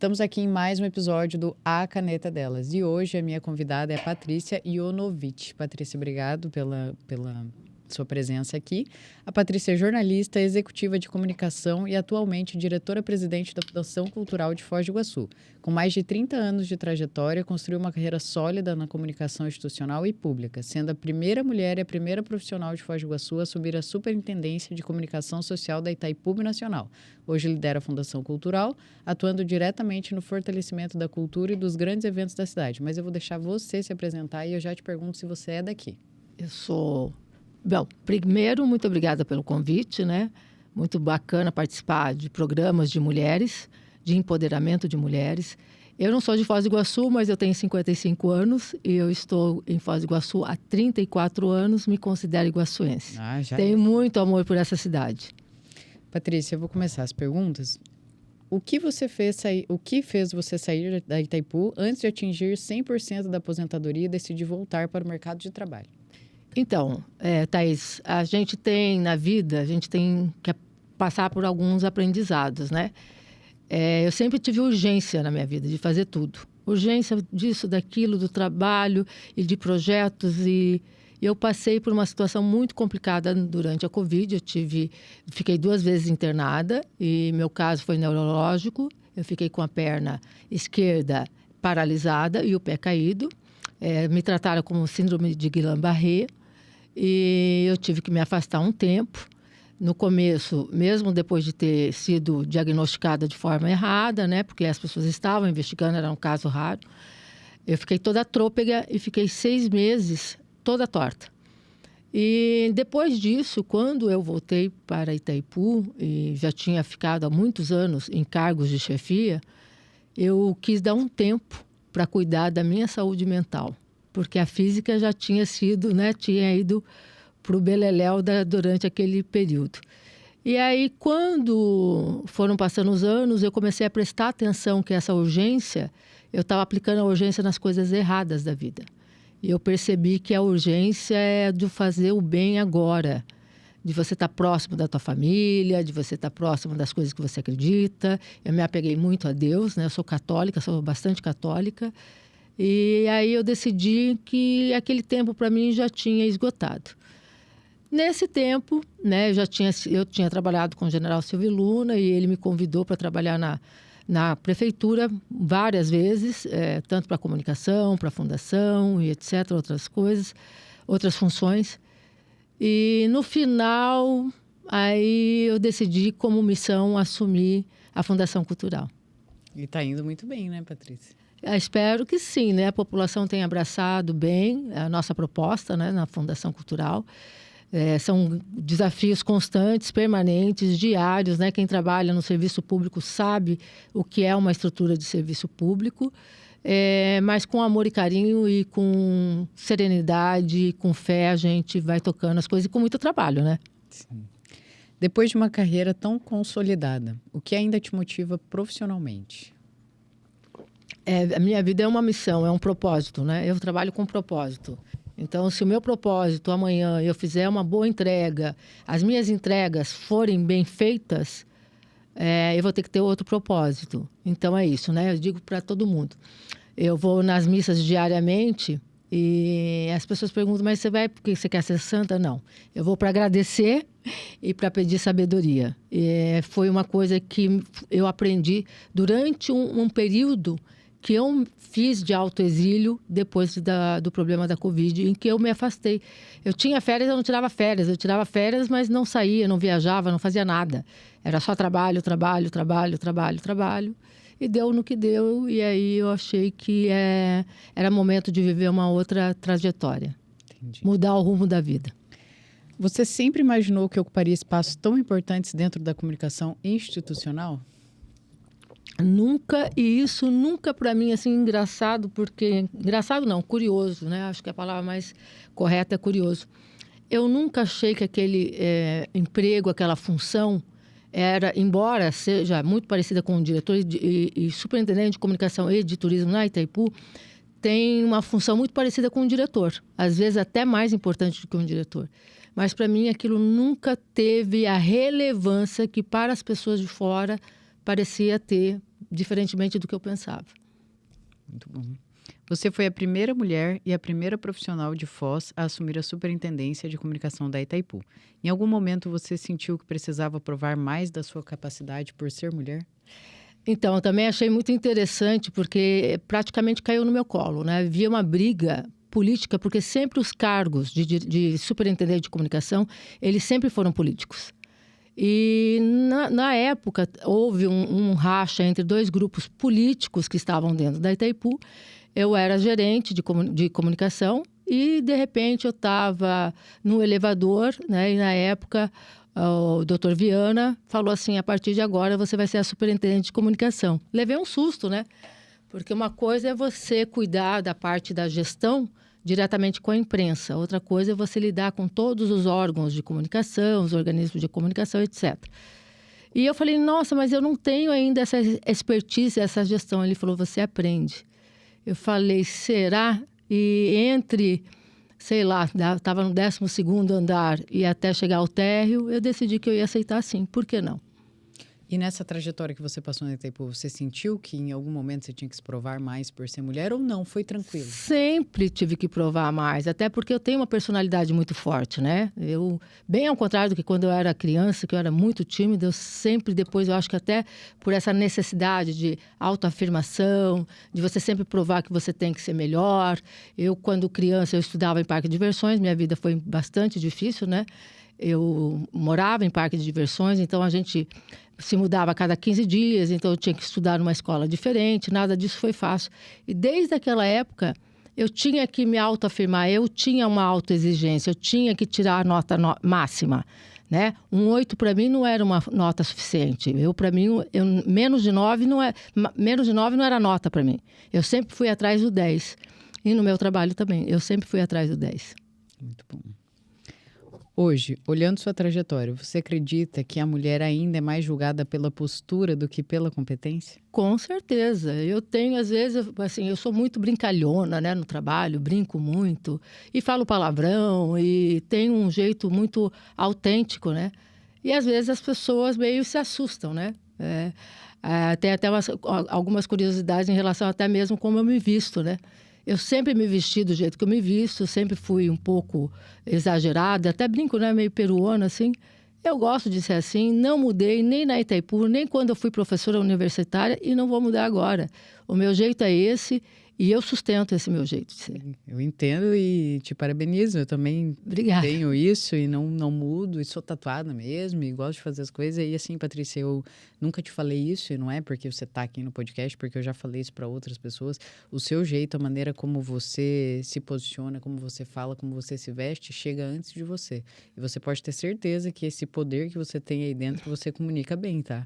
Estamos aqui em mais um episódio do A Caneta Delas. E hoje a minha convidada é a Patrícia Ionovitch. Patrícia, obrigado pela sua presença aqui. A Patrícia é jornalista, executiva de comunicação e atualmente diretora-presidente da Fundação Cultural de Foz do Iguaçu. Com mais de 30 anos de trajetória, construiu uma carreira sólida na comunicação institucional e pública, sendo a primeira mulher e a primeira profissional de Foz do Iguaçu a assumir a Superintendência de Comunicação Social da Itaipu Nacional. Hoje lidera a Fundação Cultural, atuando diretamente no fortalecimento da cultura e dos grandes eventos da cidade. Mas eu vou deixar você se apresentar e eu já te pergunto se você é daqui. Eu sou... Bom, primeiro, muito obrigada pelo convite, né? Muito bacana participar de programas de mulheres, de empoderamento de mulheres. Eu não sou de Foz do Iguaçu, mas eu tenho 55 anos e eu estou em Foz do Iguaçu há 34 anos, me considero iguaçuense. Tenho muito amor por essa cidade. Patrícia, eu vou começar as perguntas. O que fez você sair da Itaipu antes de atingir 100% da aposentadoria e decidir voltar para o mercado de trabalho? Então, Thaís, a gente tem que passar por alguns aprendizados, né? Eu sempre tive urgência na minha vida de fazer tudo. Urgência disso, daquilo, do trabalho e de projetos. E eu passei por uma situação muito complicada durante a Covid. Fiquei 2 vezes internada e meu caso foi neurológico. Eu fiquei com a perna esquerda paralisada e o pé caído. Me trataram com síndrome de Guillain-Barré e eu tive que me afastar um tempo. No começo, mesmo depois de ter sido diagnosticada de forma errada, né, porque as pessoas estavam investigando, era um caso raro, eu fiquei toda trôpega e fiquei 6 meses toda torta. E depois disso, quando eu voltei para Itaipu, e já tinha ficado há muitos anos em cargos de chefia, eu quis dar um tempo para cuidar da minha saúde mental, porque a física já tinha sido, né, tinha ido para o beleléu durante aquele período. E aí, quando foram passando os anos, eu comecei a prestar atenção que essa urgência, eu estava aplicando a urgência nas coisas erradas da vida. E eu percebi que a urgência é de fazer o bem agora, de você estar próximo da tua família, de você estar próximo das coisas que você acredita. Eu me apeguei muito a Deus, né? Eu sou católica, sou bastante católica. E aí eu decidi que aquele tempo para mim já tinha esgotado. Nesse tempo, né, eu tinha trabalhado com o general Silvio Luna e ele me convidou para trabalhar na prefeitura várias vezes, tanto para comunicação, para fundação e etc., outras coisas, outras funções. E no final, aí eu decidi como missão assumir a Fundação Cultural. E está indo muito bem, né, Patrícia? Espero que sim, né? A população tem abraçado bem a nossa proposta, né, na Fundação Cultural. São desafios constantes, permanentes, diários, né? Quem trabalha no serviço público sabe o que é uma estrutura de serviço público, mas com amor e carinho e com serenidade, com fé, a gente vai tocando as coisas e com muito trabalho, né? Sim. Depois de uma carreira tão consolidada, o que ainda te motiva profissionalmente? A minha vida é uma missão, é um propósito, né? Eu trabalho com propósito. Então, se o meu propósito amanhã eu fizer uma boa entrega, as minhas entregas forem bem feitas, eu vou ter que ter outro propósito. Então, é isso, né? Eu digo para todo mundo. Eu vou nas missas diariamente e as pessoas perguntam, mas você vai porque você quer ser santa? Não. Eu vou para agradecer e para pedir sabedoria. Foi uma coisa que eu aprendi durante um período que eu fiz de autoexílio depois do problema da Covid, em que eu me afastei. Eu tinha férias, eu não tirava férias. Eu tirava férias, mas não saía, não viajava, não fazia nada. Era só trabalho, trabalho, trabalho, trabalho, trabalho. E deu no que deu, e aí eu achei que era momento de viver uma outra trajetória. Entendi. Mudar o rumo da vida. Você sempre imaginou que ocuparia espaços tão importantes dentro da comunicação institucional? Nunca, e isso nunca para mim, assim, engraçado, porque... Engraçado não, curioso, né? Acho que a palavra mais correta é curioso. Eu nunca achei que aquele emprego, aquela função, embora seja muito parecida com o diretor e superintendente de comunicação e de turismo na Itaipu, tem uma função muito parecida com o diretor. Às vezes até mais importante do que um diretor. Mas para mim aquilo nunca teve a relevância que para as pessoas de fora parecia ter diferentemente do que eu pensava. Muito bom. Você foi a primeira mulher e a primeira profissional de Foz a assumir a superintendência de comunicação da Itaipu. Em algum momento você sentiu que precisava provar mais da sua capacidade por ser mulher? Então, eu também achei muito interessante, porque praticamente caiu no meu colo, né? Havia uma briga política, porque sempre os cargos de superintendente de comunicação, eles sempre foram políticos. E na época, houve um racha entre dois grupos políticos que estavam dentro da Itaipu. Eu era gerente de comunicação e, de repente, eu estava no elevador, né? E, na época, o doutor Viana falou assim, a partir de agora você vai ser a superintendente de comunicação. Levei um susto, né? Porque uma coisa é você cuidar da parte da gestão diretamente com a imprensa. Outra coisa é você lidar com todos os órgãos de comunicação, os organismos de comunicação, etc. E eu falei, nossa, mas eu não tenho ainda essa expertise, essa gestão. Ele falou, você aprende. Eu falei, será? E entre, sei lá, estava no 12º andar e até chegar ao térreo, eu decidi que eu ia aceitar sim. Por que não? E nessa trajetória que você passou na Itaipu, você sentiu que em algum momento você tinha que se provar mais por ser mulher ou não? Foi tranquilo? Sempre tive que provar mais, até porque eu tenho uma personalidade muito forte, né? Bem ao contrário do que quando eu era criança, que eu era muito tímida, eu sempre depois, eu acho que até por essa necessidade de autoafirmação, de você sempre provar que você tem que ser melhor. Eu, quando criança, eu estudava em parque de diversões, minha vida foi bastante difícil, né? Eu morava em parque de diversões, então a gente se mudava a cada 15 dias, então eu tinha que estudar numa escola diferente, nada disso foi fácil. E desde aquela época, eu tinha que me autoafirmar, eu tinha uma autoexigência, eu tinha que tirar a nota máxima, né? 8 para mim não era uma nota suficiente. Para mim, menos de 9 não era nota para mim. Eu sempre fui atrás do 10. E no meu trabalho também, eu sempre fui atrás do 10. Muito bom. Hoje, olhando sua trajetória, você acredita que a mulher ainda é mais julgada pela postura do que pela competência? Com certeza. Eu tenho, às vezes, assim, eu sou muito brincalhona, né, no trabalho, brinco muito e falo palavrão e tenho um jeito muito autêntico, né? E, às vezes, as pessoas meio se assustam, né? Tem até algumas curiosidades em relação até mesmo como eu me visto, né? Eu sempre me vesti do jeito que eu me visto, sempre fui um pouco exagerada, até brinco, né? Meio peruana, assim. Eu gosto de ser assim, não mudei nem na Itaipu, nem quando eu fui professora universitária e não vou mudar agora. O meu jeito é esse e eu sustento esse meu jeito de ser. Eu entendo e te parabenizo. Eu também Obrigada. Tenho isso e não mudo, e sou tatuada mesmo, e gosto de fazer as coisas. E assim, Patrícia, eu nunca te falei isso, e não é porque você está aqui no podcast, porque eu já falei isso para outras pessoas. O seu jeito, a maneira como você se posiciona, como você fala, como você se veste, chega antes de você. E você pode ter certeza que esse poder que você tem aí dentro, você comunica bem, tá?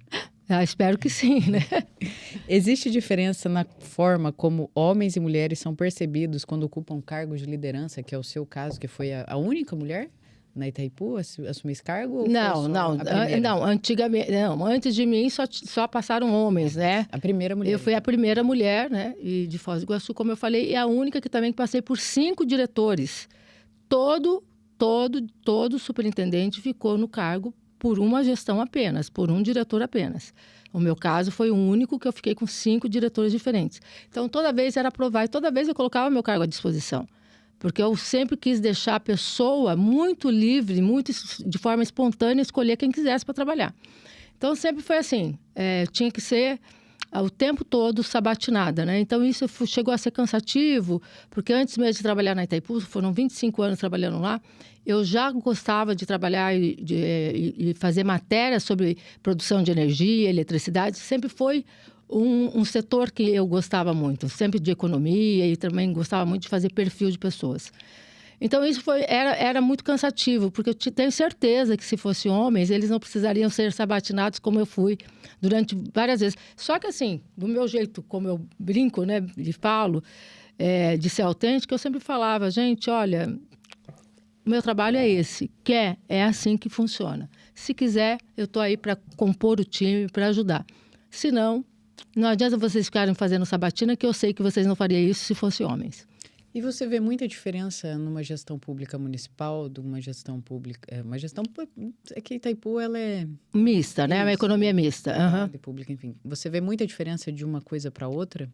Espero que sim, né? Existe diferença na forma como homens e mulheres são percebidos quando ocupam cargos de liderança, que é o seu caso, que foi a única mulher na Itaipu a assumir esse cargo? Não, antigamente, não, antes de mim só passaram homens, né? A primeira mulher. Eu fui a primeira mulher, né? E de Foz do Iguaçu, como eu falei, e a única que também passei por 5 diretores. Todo superintendente ficou no cargo por uma gestão apenas, por um diretor apenas. O meu caso foi o único que eu fiquei com 5 diretores diferentes. Então, toda vez era aprovar e toda vez eu colocava meu cargo à disposição. Porque eu sempre quis deixar a pessoa muito livre, muito de forma espontânea, escolher quem quisesse para trabalhar. Então, sempre foi assim, tinha que ser o tempo todo sabatinada, né? Então, isso chegou a ser cansativo, porque antes mesmo de trabalhar na Itaipu, foram 25 anos trabalhando lá, eu já gostava de trabalhar e fazer matérias sobre produção de energia, eletricidade. Sempre foi um setor que eu gostava muito, sempre de economia e também gostava muito de fazer perfil de pessoas. Então, isso era muito cansativo, porque eu tenho certeza que se fossem homens, eles não precisariam ser sabatinados como eu fui durante várias vezes. Só que, assim, do meu jeito, como eu brinco, né, e falo, de ser autêntica, eu sempre falava, gente, olha, o meu trabalho é esse, é assim que funciona. Se quiser, eu estou aí para compor o time, para ajudar. Se não adianta vocês ficarem fazendo sabatina, que eu sei que vocês não fariam isso se fossem homens. E você vê muita diferença numa gestão pública municipal, de uma gestão pública... É que Itaipu, ela é... Mista, né? Uma economia mista. Privada e pública, enfim. Você vê muita diferença de uma coisa para outra?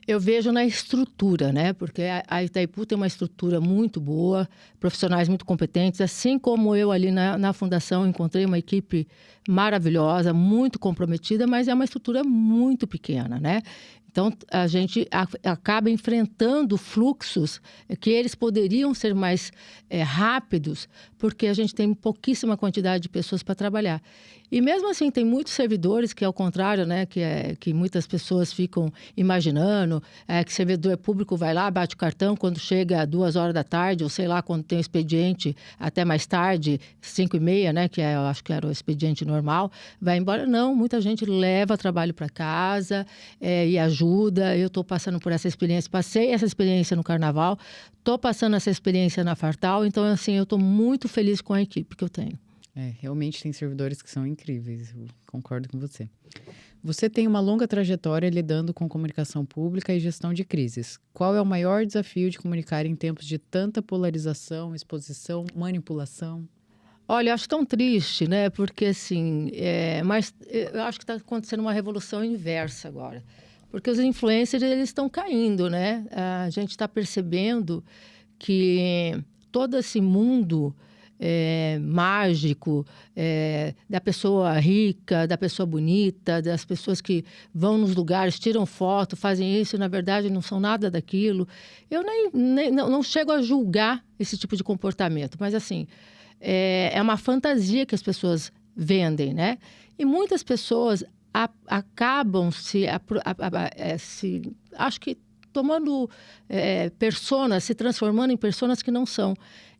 Eu vejo na estrutura, né? Porque a Itaipu tem uma estrutura muito boa, profissionais muito competentes. Assim como eu ali na fundação encontrei uma equipe maravilhosa, muito comprometida, mas é uma estrutura muito pequena, né? Então, a gente acaba enfrentando fluxos que eles poderiam ser mais rápidos, porque a gente tem pouquíssima quantidade de pessoas para trabalhar. E mesmo assim, tem muitos servidores que, ao contrário, né, que muitas pessoas ficam imaginando, que servidor público vai lá, bate o cartão quando chega às 2h da tarde, ou sei lá, quando tem o expediente até mais tarde, 5h30, né, eu acho que era o expediente normal, vai embora. Não, muita gente leva trabalho para casa e ajuda. Eu estou passando por essa experiência, passei essa experiência no Carnaval, estou passando essa experiência na Fartal, então, assim, eu estou muito feliz com a equipe que eu tenho. Realmente tem servidores que são incríveis, eu concordo com você. Você tem uma longa trajetória lidando com comunicação pública e gestão de crises. Qual é o maior desafio de comunicar em tempos de tanta polarização, exposição, manipulação? Olha, eu acho tão triste, né? Porque, assim, mas eu acho que está acontecendo uma revolução inversa agora. Porque os influencers, eles estão caindo, né? A gente está percebendo que todo esse mundo mágico, da pessoa rica, da pessoa bonita, das pessoas que vão nos lugares, tiram foto, fazem isso, e na verdade não são nada daquilo. Eu não chego a julgar esse tipo de comportamento, mas assim, é uma fantasia que as pessoas vendem, né? E muitas pessoas acabam acho que tomando personas, se transformando em personas que não são.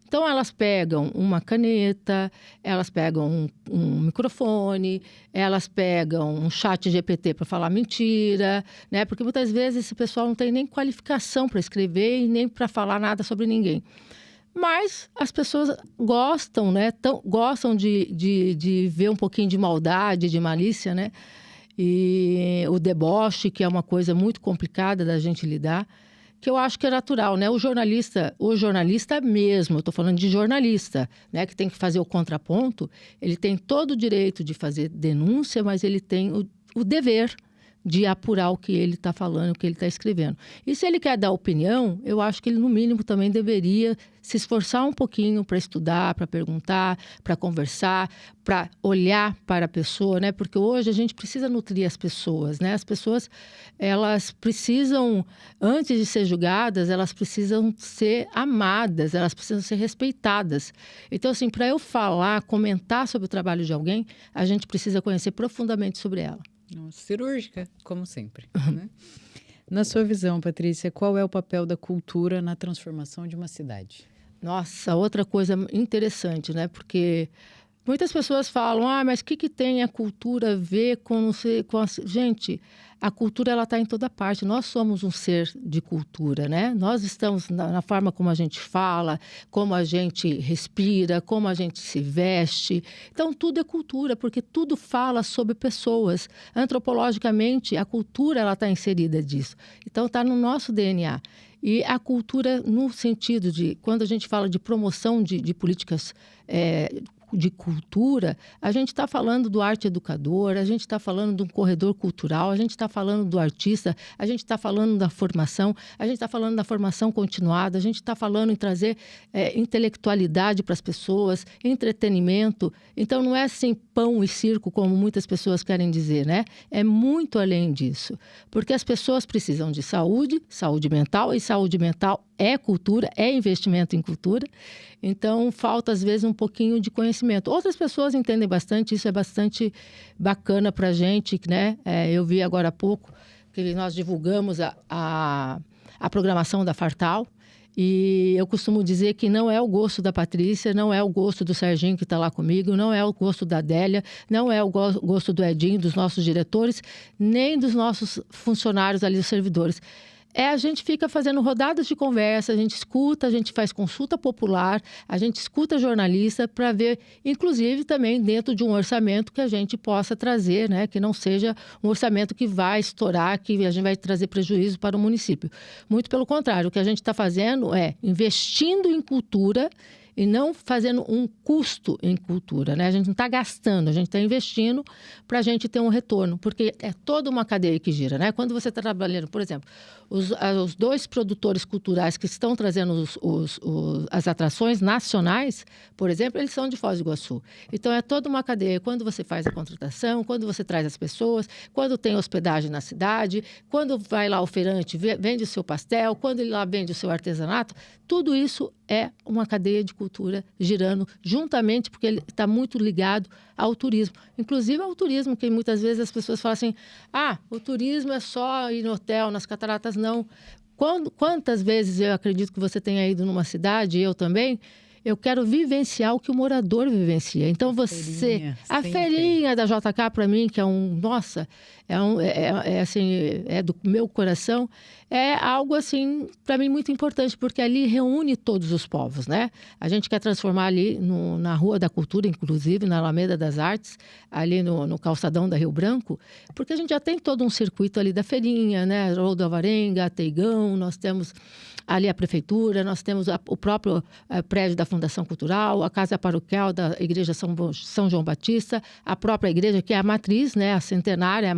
Então, elas pegam uma caneta, elas pegam um microfone, elas pegam um chat GPT para falar mentira, né? Porque muitas vezes esse pessoal não tem nem qualificação para escrever e nem para falar nada sobre ninguém. Mas as pessoas gostam, né? Gostam de ver um pouquinho de maldade, de malícia, né? E o deboche, que é uma coisa muito complicada da gente lidar, que eu acho que é natural, né? O jornalista mesmo, eu estou falando de jornalista, né? Que tem que fazer o contraponto, ele tem todo o direito de fazer denúncia, mas ele tem o dever de apurar o que ele está falando, o que ele está escrevendo. E se ele quer dar opinião, eu acho que ele, no mínimo, também deveria se esforçar um pouquinho para estudar, para perguntar, para conversar, para olhar para a pessoa, né? Porque hoje a gente precisa nutrir as pessoas, né? As pessoas, elas precisam, antes de ser julgadas, elas precisam ser amadas, elas precisam ser respeitadas. Então, assim, para eu falar, comentar sobre o trabalho de alguém, a gente precisa conhecer profundamente sobre ela. Cirúrgica, como sempre, né? Na sua visão, Patrícia, qual é o papel da cultura na transformação de uma cidade? Nossa, outra coisa interessante, né? Porque muitas pessoas falam, mas o que tem a cultura a ver com... Gente, a cultura, ela está em toda parte. Nós somos um ser de cultura, né? Nós estamos na forma como a gente fala, como a gente respira, como a gente se veste. Então, tudo é cultura, porque tudo fala sobre pessoas. Antropologicamente, a cultura, ela está inserida disso. Então, está no nosso DNA. E a cultura, no sentido de... Quando a gente fala de promoção de políticas de cultura, a gente está falando do arte educador, a gente está falando de um corredor cultural, a gente está falando do artista, a gente está falando da formação, a gente está falando da formação continuada, a gente está falando em trazer intelectualidade para as pessoas, entretenimento. Então, não é assim pão e circo, como muitas pessoas querem dizer, né? É muito além disso. Porque as pessoas precisam de saúde, saúde mental, e saúde mental é cultura, é investimento em cultura. Então, falta, às vezes, um pouquinho de conhecimento. Outras pessoas entendem bastante, isso é bastante bacana para a gente, né? Eu vi agora há pouco que nós divulgamos a programação da Fartal. E eu costumo dizer que não é o gosto da Patrícia, não é o gosto do Serginho que está lá comigo, não é o gosto da Adélia, não é o gosto do Edinho, dos nossos diretores, nem dos nossos funcionários ali, os servidores. a gente fica fazendo rodadas de conversa, a gente escuta, a gente faz consulta popular, a gente escuta jornalista para ver, inclusive também dentro de um orçamento que a gente possa trazer, né? Que não seja um orçamento que vai estourar, que a gente vai trazer prejuízo para o município. Muito pelo contrário, o que a gente está fazendo é investindo em cultura e não fazendo um custo em cultura, né? A gente não está gastando, a gente está investindo para a gente ter um retorno, porque é toda uma cadeia que gira, né? Quando você está trabalhando, por exemplo, os 2 produtores culturais que estão trazendo as atrações nacionais, por exemplo, eles são de Foz do Iguaçu. Então, é toda uma cadeia. Quando você faz a contratação, quando você traz as pessoas, quando tem hospedagem na cidade, quando vai lá o feirante, vende o seu pastel, quando ele lá vende o seu artesanato, tudo isso é uma cadeia de cultura girando juntamente, porque ele está muito ligado ao turismo. Inclusive ao turismo, que muitas vezes as pessoas falam assim, o turismo é só ir no hotel, nas cataratas, não. Quantas vezes eu acredito que você tenha ido numa cidade, eu também, eu quero vivenciar o que o morador vivencia. Então, a feirinha da JK, para mim, que é nossa, assim, é do meu coração, é algo, assim, para mim, muito importante, porque ali reúne todos os povos, né? A gente quer transformar ali na Rua da Cultura, inclusive, na Alameda das Artes, ali no calçadão da Rio Branco, porque a gente já tem todo um circuito ali da feirinha, né? Rua do Alvarenga, Teigão, nós temos ali a prefeitura, nós temos o próprio prédio da Fundação Cultural, a Casa Paroquial da Igreja São João Batista, a própria igreja, que é a matriz, né? A centenária, a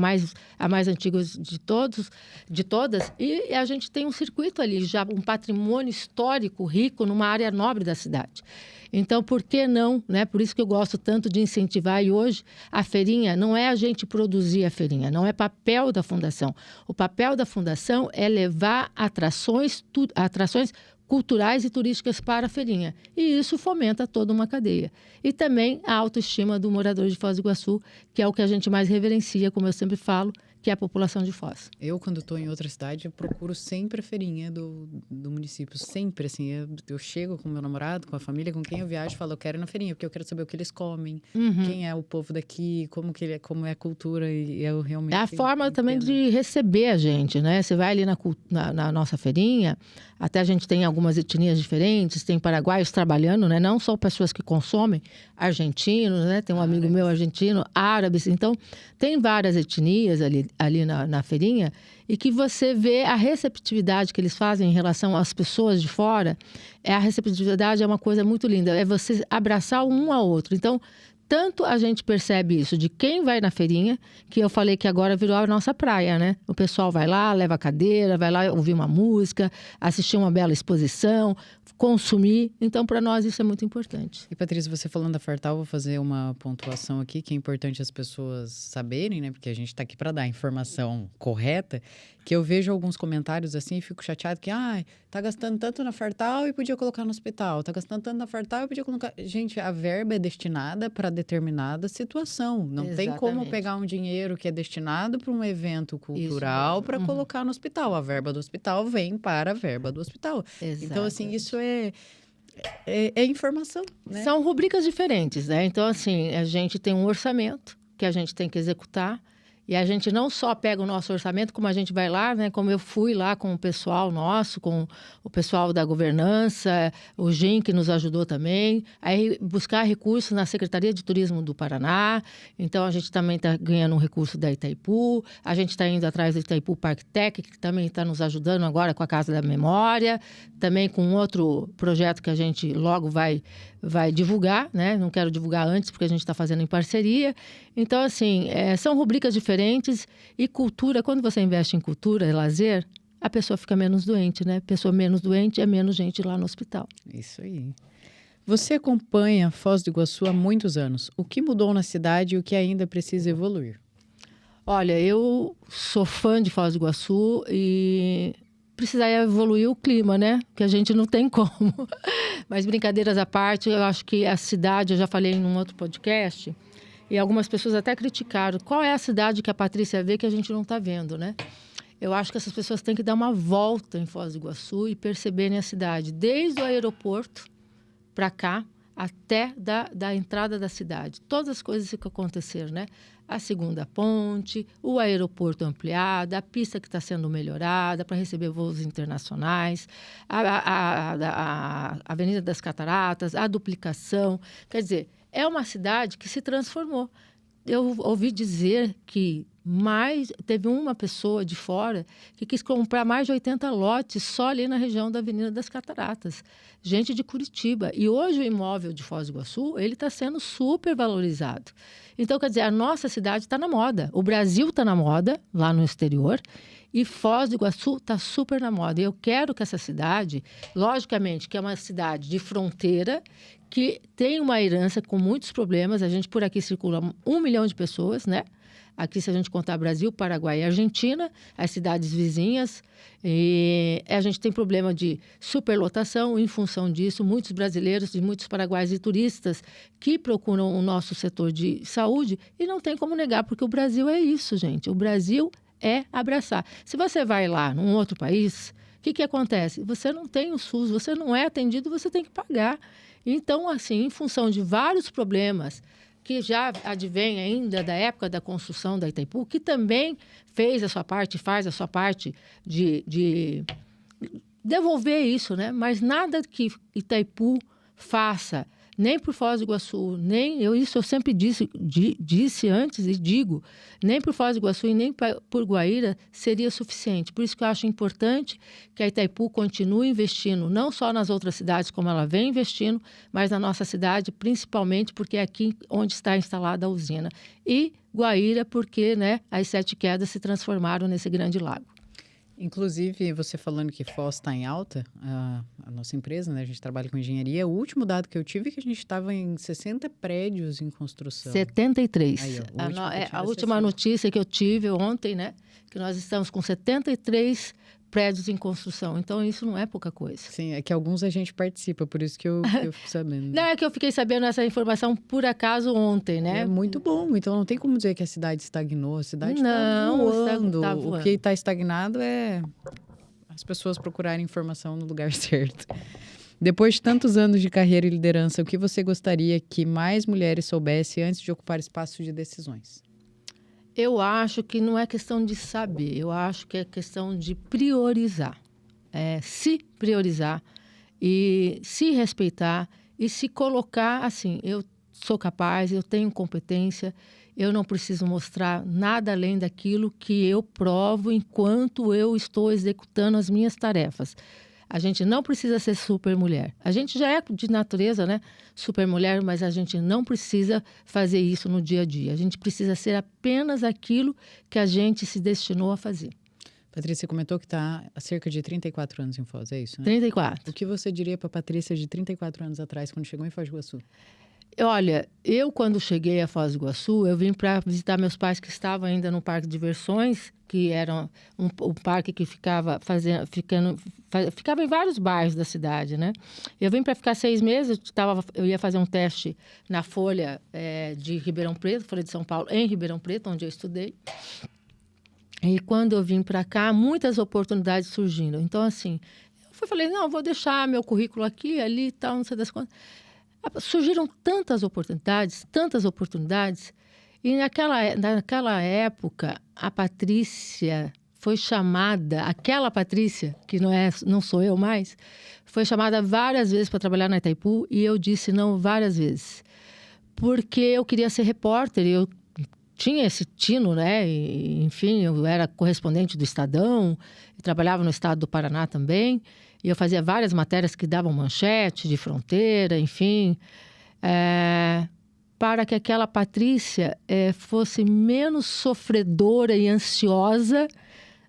mais antiga de todas, e a gente tem um circuito ali, já um patrimônio histórico rico numa área nobre da cidade. Então, por que não, né? Por isso que eu gosto tanto de incentivar. E hoje, a feirinha, não é a gente produzir a feirinha, não é papel da Fundação. O papel da Fundação é levar atrações culturais e turísticas para a feirinha. E isso fomenta toda uma cadeia. E também a autoestima do morador de Foz do Iguaçu, que é o que a gente mais reverencia, como eu sempre falo, que é a população de Foz. Eu, quando estou em outra cidade, eu procuro sempre a feirinha do município. Sempre, assim. Eu chego com meu namorado, com a família, com quem eu viajo, falo, eu quero ir na feirinha, porque eu quero saber o que eles comem, quem é o povo daqui, como é a cultura, e eu realmente... É a forma também de receber a gente, né? Você vai ali na nossa feirinha, até a gente tem algumas etnias diferentes, tem paraguaios trabalhando, né? Não só pessoas que consomem, argentinos, né? Tem um amigo meu argentino, árabes. Então, tem várias etnias ali na feirinha, e que você vê a receptividade que eles fazem em relação às pessoas de fora. A receptividade é uma coisa muito linda, é você abraçar um ao outro. Então, tanto a gente percebe isso de quem vai na feirinha, que eu falei que agora virou a nossa praia, né? O pessoal vai lá, leva a cadeira, vai lá ouvir uma música, assistir uma bela exposição, consumir. Então, para nós, isso é muito importante. E, Patrícia, você falando da Fartal, vou fazer uma pontuação aqui, que é importante as pessoas saberem, né? Porque a gente está aqui para dar a informação correta, que eu vejo alguns comentários assim e fico chateado que, tá gastando tanto na Fartal e podia colocar no hospital. Tá gastando tanto na Fartal e podia colocar... Gente, a verba é destinada para determinada situação. Não tem como pegar um dinheiro que é destinado para um evento cultural para colocar no hospital. A verba do hospital vem para a verba do hospital. Então, assim, isso é informação, né? São rubricas diferentes, né? Então, assim, a gente tem um orçamento que a gente tem que executar. E a gente não só pega o nosso orçamento, como a gente vai lá, né? Como eu fui lá com o pessoal nosso, com o pessoal da governança, o GIM, que nos ajudou também. Aí buscar recursos na Secretaria de Turismo do Paraná. Então, a gente também está ganhando um recurso da Itaipu. A gente está indo atrás do Itaipu Parque Tech, que também está nos ajudando agora com a Casa da Memória. Também com outro projeto que a gente logo vai divulgar, né? Não quero divulgar antes, porque a gente está fazendo em parceria. Então, assim, são rubricas diferentes. E cultura, quando você investe em cultura e lazer, a pessoa fica menos doente, né? Pessoa menos doente é menos gente lá no hospital. Isso aí. Você acompanha Foz do Iguaçu há muitos anos. O que mudou na cidade e o que ainda precisa evoluir? Olha, eu sou fã de Foz do Iguaçu e... precisaria evoluir o clima, né? Que a gente não tem como. Mas brincadeiras à parte, eu acho que a cidade, eu já falei em um outro podcast, e algumas pessoas até criticaram. Qual é a cidade que a Patrícia vê que a gente não está vendo, né? Eu acho que essas pessoas têm que dar uma volta em Foz do Iguaçu e perceberem a cidade. Desde o aeroporto para cá, até da entrada da cidade. Todas as coisas que aconteceram, né? A segunda ponte, o aeroporto ampliado, a pista que está sendo melhorada para receber voos internacionais, a Avenida das Cataratas, a duplicação. Quer dizer, é uma cidade que se transformou. Eu ouvi dizer que teve uma pessoa de fora que quis comprar mais de 80 lotes só ali na região da Avenida das Cataratas. Gente de Curitiba. E hoje o imóvel de Foz do Iguaçu, ele está sendo super valorizado. Então, quer dizer, a nossa cidade está na moda. O Brasil está na moda, lá no exterior, e Foz do Iguaçu está super na moda. E eu quero que essa cidade, logicamente, que é uma cidade de fronteira, que tem uma herança com muitos problemas. A gente, por aqui, circula 1 milhão de pessoas, né? Aqui, se a gente contar Brasil, Paraguai e Argentina, as cidades vizinhas, e a gente tem problema de superlotação. Em função disso, muitos brasileiros e muitos paraguaios e turistas que procuram o nosso setor de saúde, e não tem como negar, porque o Brasil é isso, gente. O Brasil é abraçar. Se você vai lá num outro país, o que acontece? Você não tem o SUS, você não é atendido, você tem que pagar. Então, assim, em função de vários problemas que já advém ainda da época da construção da Itaipu, que também fez a sua parte, faz a sua parte de devolver isso, né? Mas nada que Itaipu faça, nem por Foz do Iguaçu, isso eu sempre disse antes e digo, nem por Foz do Iguaçu e nem por Guaíra seria suficiente. Por isso que eu acho importante que a Itaipu continue investindo, não só nas outras cidades como ela vem investindo, mas na nossa cidade, principalmente porque é aqui onde está instalada a usina. E Guaíra porque, né, as 7 quedas se transformaram nesse grande lago. Inclusive, você falando que Foz está em alta, a nossa empresa, né, a gente trabalha com engenharia, o último dado que eu tive é que a gente estava em 60 prédios em construção. 73. Aí, a última notícia que eu tive ontem, né, que nós estamos com 73 prédios em construção. Então, isso não é pouca coisa. Sim, é que alguns a gente participa, por isso que eu fico sabendo. Não, é que eu fiquei sabendo essa informação por acaso ontem, né? É muito bom, então não tem como dizer que a cidade estagnou, a cidade não, está voando. Tá voando. O que está estagnado é as pessoas procurarem informação no lugar certo. Depois de tantos anos de carreira e liderança, o que você gostaria que mais mulheres soubessem antes de ocupar espaços de decisões? Eu acho que não é questão de saber, eu acho que é questão de priorizar. Se priorizar e se respeitar e se colocar assim, eu sou capaz, eu tenho competência, eu não preciso mostrar nada além daquilo que eu provo enquanto eu estou executando as minhas tarefas. A gente não precisa ser super mulher. A gente já é de natureza, né? Super mulher, mas a gente não precisa fazer isso no dia a dia. A gente precisa ser apenas aquilo que a gente se destinou a fazer. Patrícia, comentou que está há cerca de 34 anos em Foz, é isso, né? 34. O que você diria para a Patrícia de 34 anos atrás, quando chegou em Foz do Iguaçu? Olha, eu quando cheguei a Foz do Iguaçu, eu vim para visitar meus pais que estavam ainda no Parque de Diversões, que era um parque que ficava em vários bairros da cidade, né? Eu vim para ficar 6 meses, eu ia fazer um teste na Folha de Ribeirão Preto, Folha de São Paulo, em Ribeirão Preto, onde eu estudei. E quando eu vim para cá, muitas oportunidades surgiram. Então, assim, eu falei, não, vou deixar meu currículo aqui, ali e tal, não sei das quantas. Surgiram tantas oportunidades, e naquela época, a Patrícia foi chamada, aquela Patrícia, que não sou eu mais, foi chamada várias vezes para trabalhar na Itaipu, e eu disse não várias vezes, porque eu queria ser repórter, eu tinha esse tino, né? E, enfim, eu era correspondente do Estadão, trabalhava no estado do Paraná também, e eu fazia várias matérias que davam manchete de fronteira, enfim, para que aquela Patrícia fosse menos sofredora e ansiosa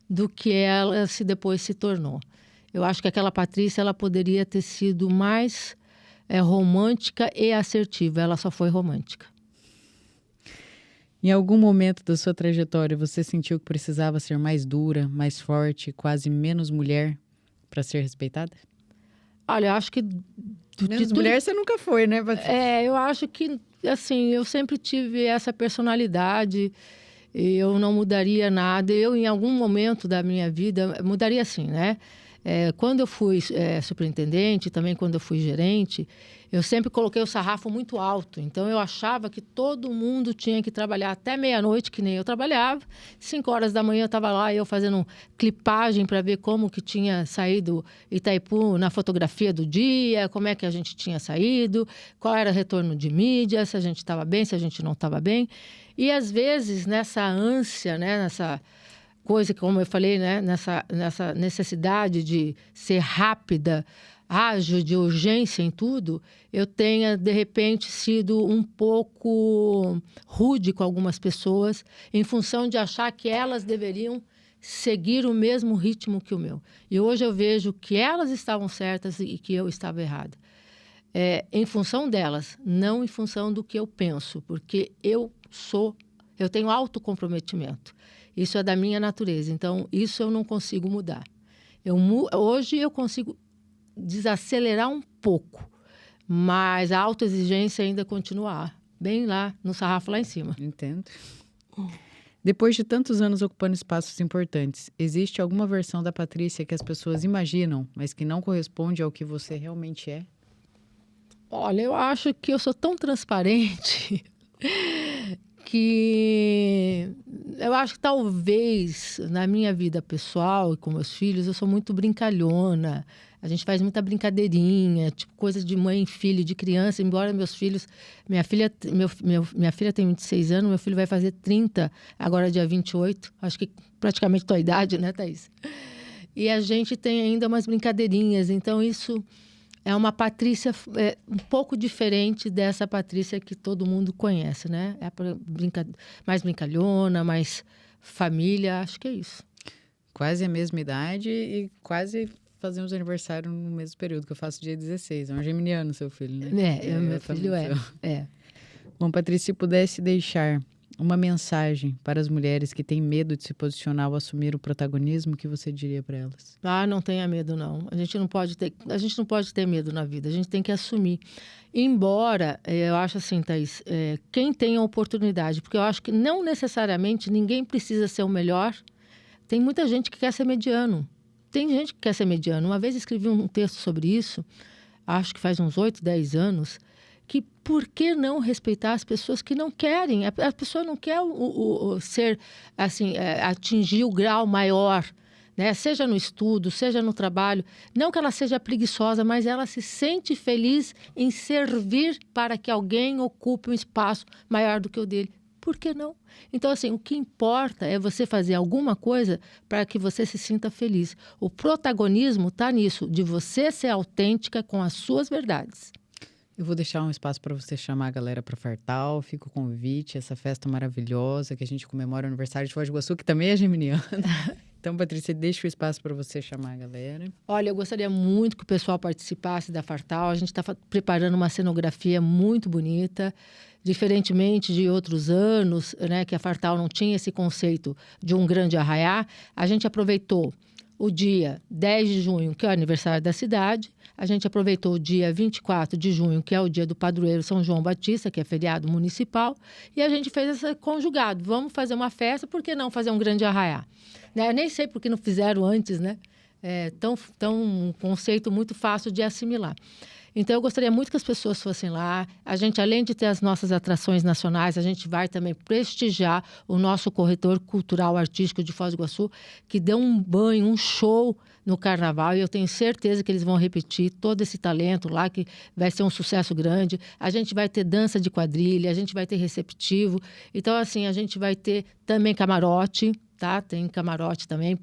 do que ela depois se tornou. Eu acho que aquela Patrícia ela poderia ter sido mais romântica e assertiva, ela só foi romântica. Em algum momento da sua trajetória, você sentiu que precisava ser mais dura, mais forte, quase menos mulher para ser respeitada? Olha, eu acho que... Menos mulher você nunca foi, né, Patrícia? Eu acho que, assim, eu sempre tive essa personalidade, eu não mudaria nada. Eu, em algum momento da minha vida, mudaria assim, né? Quando eu fui superintendente, também quando eu fui gerente, eu sempre coloquei o sarrafo muito alto. Então, eu achava que todo mundo tinha que trabalhar até meia-noite, que nem eu trabalhava. 5 horas da manhã eu estava lá, eu fazendo clipagem para ver como que tinha saído Itaipu na fotografia do dia, como é que a gente tinha saído, qual era o retorno de mídia, se a gente estava bem, se a gente não estava bem. E, às vezes, nessa ânsia, né, nessa coisa que, como eu falei, né, nessa necessidade de ser rápida, ágil, de urgência em tudo, eu tenha, de repente, sido um pouco rude com algumas pessoas, em função de achar que elas deveriam seguir o mesmo ritmo que o meu. E hoje eu vejo que elas estavam certas e que eu estava errada. Em função delas, não em função do que eu penso, porque eu tenho autocomprometimento. Isso é da minha natureza, então isso eu não consigo mudar. Hoje eu consigo desacelerar um pouco, mas a autoexigência ainda continua bem lá no sarrafo lá em cima. Entendo. Depois de tantos anos ocupando espaços importantes, existe alguma versão da Patrícia que as pessoas imaginam, mas que não corresponde ao que você realmente é? Olha, eu acho que eu sou tão transparente que eu acho que talvez na minha vida pessoal e com meus filhos eu sou muito brincalhona. A gente faz muita brincadeirinha, tipo coisa de mãe e filho, de criança, embora meus filhos... Minha filha tem 26 anos, meu filho vai fazer 30, agora dia 28. Acho que praticamente tua idade, né, Thaís? E a gente tem ainda umas brincadeirinhas, então isso é uma Patrícia um pouco diferente dessa Patrícia que todo mundo conhece, né? Mais brincalhona, mais família, acho que é isso. Quase a mesma idade e quase fazemos aniversário no mesmo período, que eu faço dia 16. É um geminiano, seu filho, né? Meu filho é. Bom, Patrícia, se pudesse deixar uma mensagem para as mulheres que têm medo de se posicionar ou assumir o protagonismo, o que você diria para elas? Não tenha medo, não. A gente não pode ter medo na vida, a gente tem que assumir. Embora, eu acho assim, Thaís, quem tem a oportunidade, porque eu acho que não necessariamente ninguém precisa ser o melhor. Tem muita gente que quer ser mediano. Tem gente que quer ser mediano. Uma vez escrevi um texto sobre isso, acho que faz uns 8, 10 anos, que por que não respeitar as pessoas que não querem? A pessoa não quer ser, assim, atingir o grau maior, né? Seja no estudo, seja no trabalho. Não que ela seja preguiçosa, mas ela se sente feliz em servir para que alguém ocupe um espaço maior do que o dele. Por que não? Então, assim, o que importa é você fazer alguma coisa para que você se sinta feliz. O protagonismo está nisso, de você ser autêntica com as suas verdades. Eu vou deixar um espaço para você chamar a galera para Fartal. Fica o convite, essa festa maravilhosa que a gente comemora o aniversário de Foz do Iguaçu, que também é geminiana. Então, Patrícia, deixa o espaço para você chamar a galera. Olha, eu gostaria muito que o pessoal participasse da Fartal. A gente está preparando uma cenografia muito bonita. Diferentemente de outros anos, né, que a Fartal não tinha esse conceito de um grande arraiá, a gente aproveitou o dia 10 de junho, que é o aniversário da cidade, a gente aproveitou o dia 24 de junho, que é o dia do padroeiro São João Batista, que é feriado municipal, e a gente fez esse conjugado. Vamos fazer uma festa, por que não fazer um grande arraiá? Né? Eu nem sei por que não fizeram antes, né? Um conceito muito fácil de assimilar. Então, eu gostaria muito que as pessoas fossem lá. A gente, além de ter as nossas atrações nacionais, a gente vai também prestigiar o nosso corredor cultural artístico de Foz do Iguaçu, que deu um banho, um show no Carnaval. E eu tenho certeza que eles vão repetir todo esse talento lá, que vai ser um sucesso grande. A gente vai ter dança de quadrilha, a gente vai ter receptivo. Então, assim, a gente vai ter também camarote. Tá? Tem camarote também,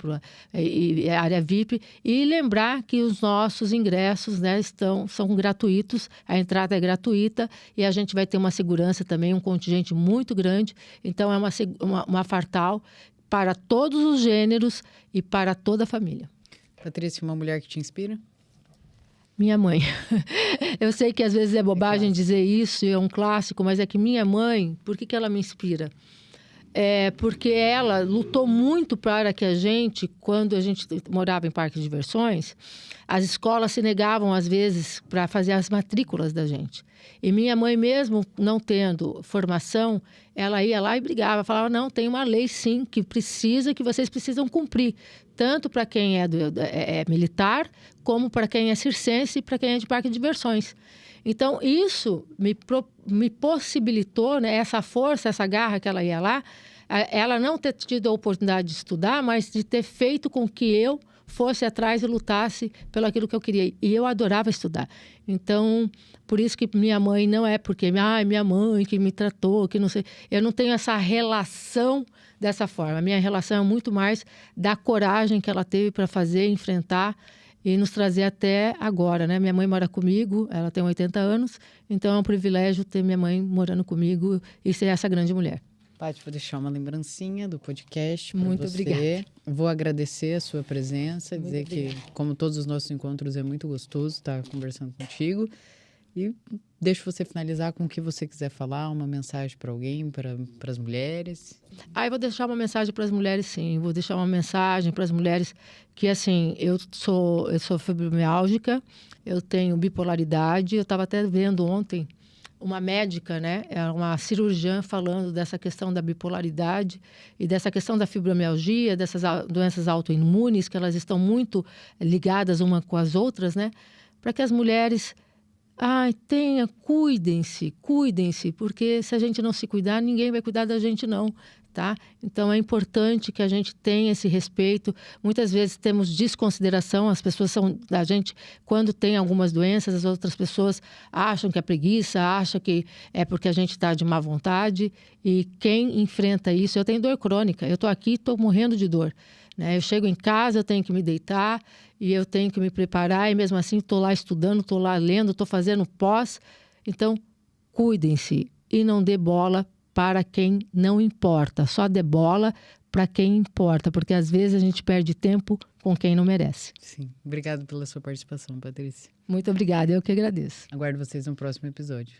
e área VIP. E lembrar que os nossos ingressos, né, são gratuitos, a entrada é gratuita e a gente vai ter uma segurança também, um contingente muito grande. Então, é uma Fartal para todos os gêneros e para toda a família. Patrícia, uma mulher que te inspira? Minha mãe. Eu sei que às vezes é bobagem dizer isso, é um clássico, mas é que minha mãe, por que ela me inspira? Porque ela lutou muito para que quando a gente morava em parque de diversões, as escolas se negavam, às vezes, para fazer as matrículas da gente. E minha mãe, mesmo não tendo formação, ela ia lá e brigava, falava, não, tem uma lei sim, que vocês precisam cumprir. tanto para quem é militar, como para quem é circense e para quem é de parque de diversões. Então, isso me possibilitou, né, essa força, essa garra que ela ia lá, ela não ter tido a oportunidade de estudar, mas de ter feito com que eu fosse atrás e lutasse pelo aquilo que eu queria. E eu adorava estudar. Então, por isso que minha mãe não é porque minha mãe que me tratou, que não sei. Eu não tenho essa relação dessa forma. A minha relação é muito mais da coragem que ela teve para fazer, enfrentar e nos trazer até agora, né? Minha mãe mora comigo, ela tem 80 anos, então é um privilégio ter minha mãe morando comigo e ser essa grande mulher. Paty, vou deixar uma lembrancinha do podcast para Muito você. obrigada. Vou agradecer a sua presença, Muito dizer obrigada. que, como todos os nossos encontros, é muito gostoso estar conversando contigo. E deixo você finalizar com o que você quiser falar, uma mensagem para alguém, para as mulheres. Eu vou deixar uma mensagem para as mulheres, sim. Vou deixar uma mensagem para as mulheres que, assim, eu sou fibromialgica, eu tenho bipolaridade. Eu estava até vendo ontem uma médica, né, uma cirurgiã falando dessa questão da bipolaridade e dessa questão da fibromialgia, dessas doenças autoimunes, que elas estão muito ligadas uma com as outras, né, para que as mulheres cuidem-se, porque se a gente não se cuidar, ninguém vai cuidar da gente não, tá? Então, é importante que a gente tenha esse respeito. Muitas vezes temos desconsideração, as pessoas são da gente, quando tem algumas doenças, as outras pessoas acham que é preguiça, acham que é porque a gente está de má vontade, e quem enfrenta isso, eu tenho dor crônica, eu estou aqui, estou morrendo de dor, né? Eu chego em casa, eu tenho que me deitar, e eu tenho que me preparar, e mesmo assim estou lá estudando, estou lá lendo, estou fazendo pós. Então, cuidem-se e não dê bola para quem não importa. Só dê bola para quem importa, porque às vezes a gente perde tempo com quem não merece. Sim. Obrigado pela sua participação, Patrícia. Muito obrigada, eu que agradeço. Aguardo vocês no próximo episódio.